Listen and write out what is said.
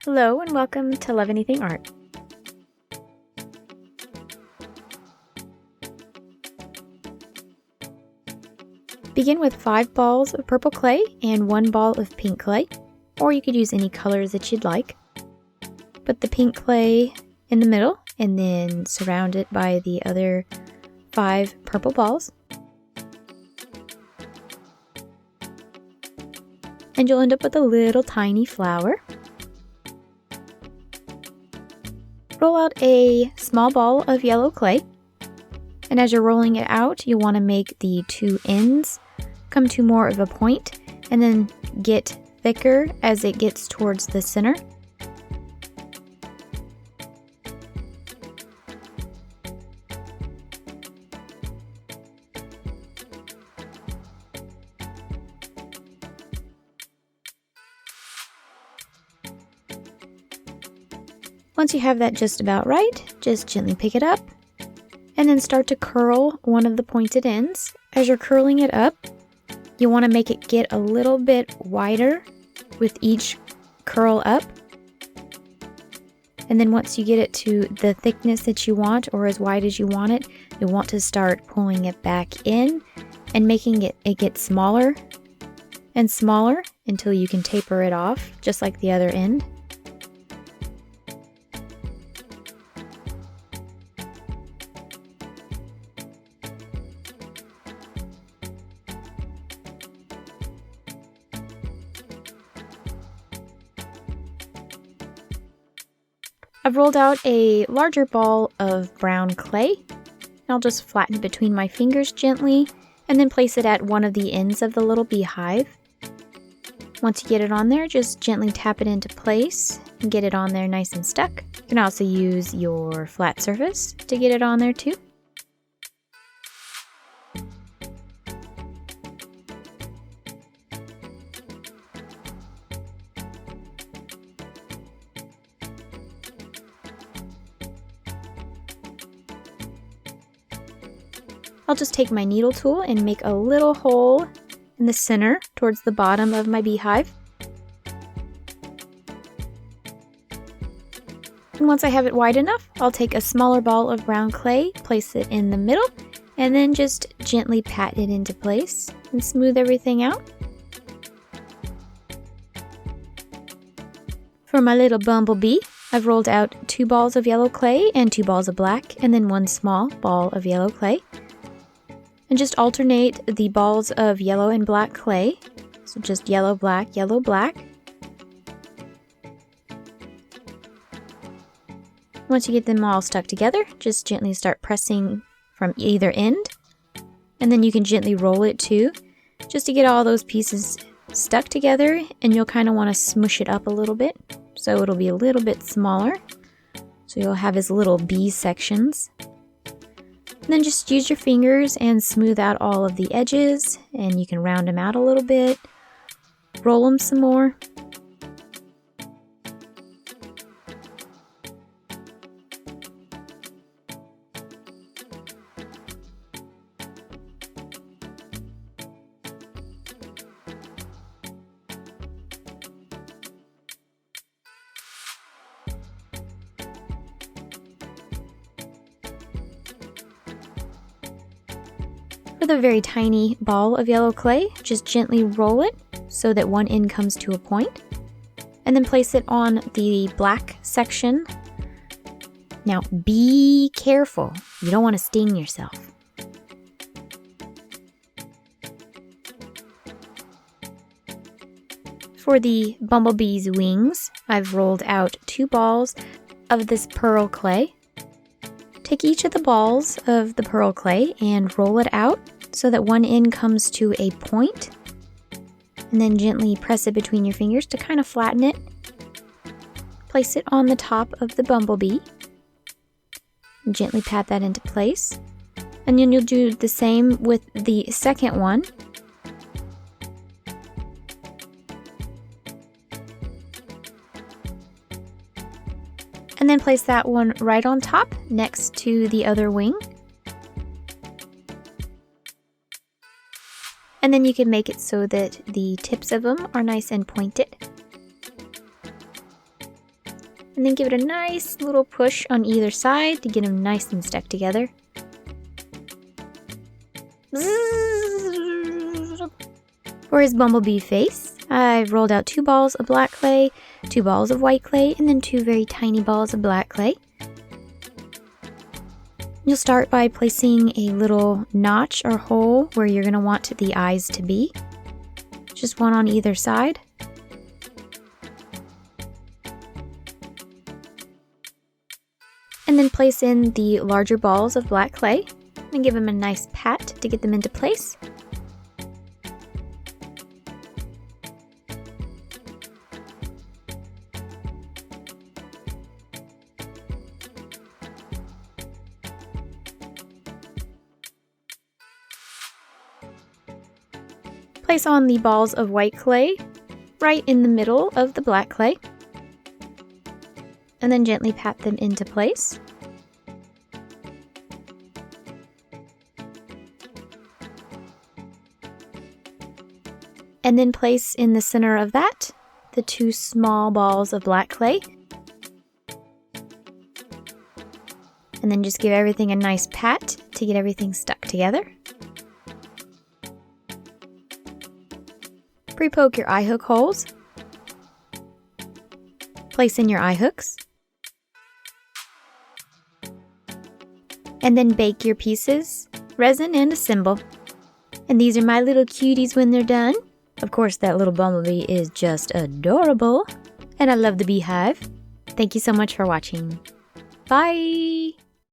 Hello and welcome to Love Anything Art. Begin with 5 balls of purple clay and 1 ball of pink clay, or you could use any colors that you'd like. Put the pink clay in the middle and then surround it by the other 5 purple balls. And you'll end up with a little tiny flower. Roll out a small ball of yellow clay, and as you're rolling it out, you want to make the 2 ends come to more of a point and then get thicker as it gets towards the center. Once you have that just about right, just gently pick it up and then start to curl one of the pointed ends. As you're curling it up, you want to make it get a little bit wider with each curl up. And then once you get it to the thickness that you want or as wide as you want it, you'll want to start pulling it back in and making it get smaller and smaller until you can taper it off, just like the other end. I've rolled out a larger ball of brown clay, and I'll just flatten it between my fingers gently and then place it at one of the ends of the little beehive. Once you get it on there, just gently tap it into place and get it on there nice and stuck. You can also use your flat surface to get it on there too. I'll just take my needle tool and make a little hole in the center towards the bottom of my beehive. And once I have it wide enough, I'll take a smaller ball of brown clay, place it in the middle, and then just gently pat it into place and smooth everything out. For my little bumblebee, I've rolled out 2 balls of yellow clay and 2 balls of black, and then 1 small ball of yellow clay. And just alternate the balls of yellow and black clay. So just yellow, black, yellow, black. Once you get them all stuck together, just gently start pressing from either end. And then you can gently roll it too, just to get all those pieces stuck together, and you'll kind of want to smush it up a little bit, so it'll be a little bit smaller. So you'll have his little bee sections. And then just use your fingers and smooth out all of the edges, and you can round them out a little bit, roll them some more. For the very tiny ball of yellow clay, just gently roll it so that one end comes to a point, and then place it on the black section. Now be careful, you don't want to sting yourself. For the bumblebee's wings, I've rolled out 2 balls of this pearl clay. Take each of the balls of the pearl clay and roll it out so that one end comes to a point, and then gently press it between your fingers to kind of flatten it. Place it on the top of the bumblebee and gently pat that into place. And then you'll do the same with the second one. And then place that one right on top next to the other wing. And then you can make it so that the tips of them are nice and pointed. And then give it a nice little push on either side to get them nice and stuck together. For his bumblebee face, I've rolled out 2 balls of black clay, 2 balls of white clay, and then 2 very tiny balls of black clay. You'll start by placing a little notch or hole where you're going to want the eyes to be. Just one on either side. And then place in the larger balls of black clay and give them a nice pat to get them into place. Place on the balls of white clay right in the middle of the black clay, and then gently pat them into place. And then place in the center of that the 2 small balls of black clay. And then just give everything a nice pat to get everything stuck together. Pre-poke your eye hook holes. Place in your eye hooks. And then bake your pieces, resin, and assemble. And these are my little cuties when they're done. Of course, that little bumblebee is just adorable. And I love the beehive. Thank you so much for watching. Bye!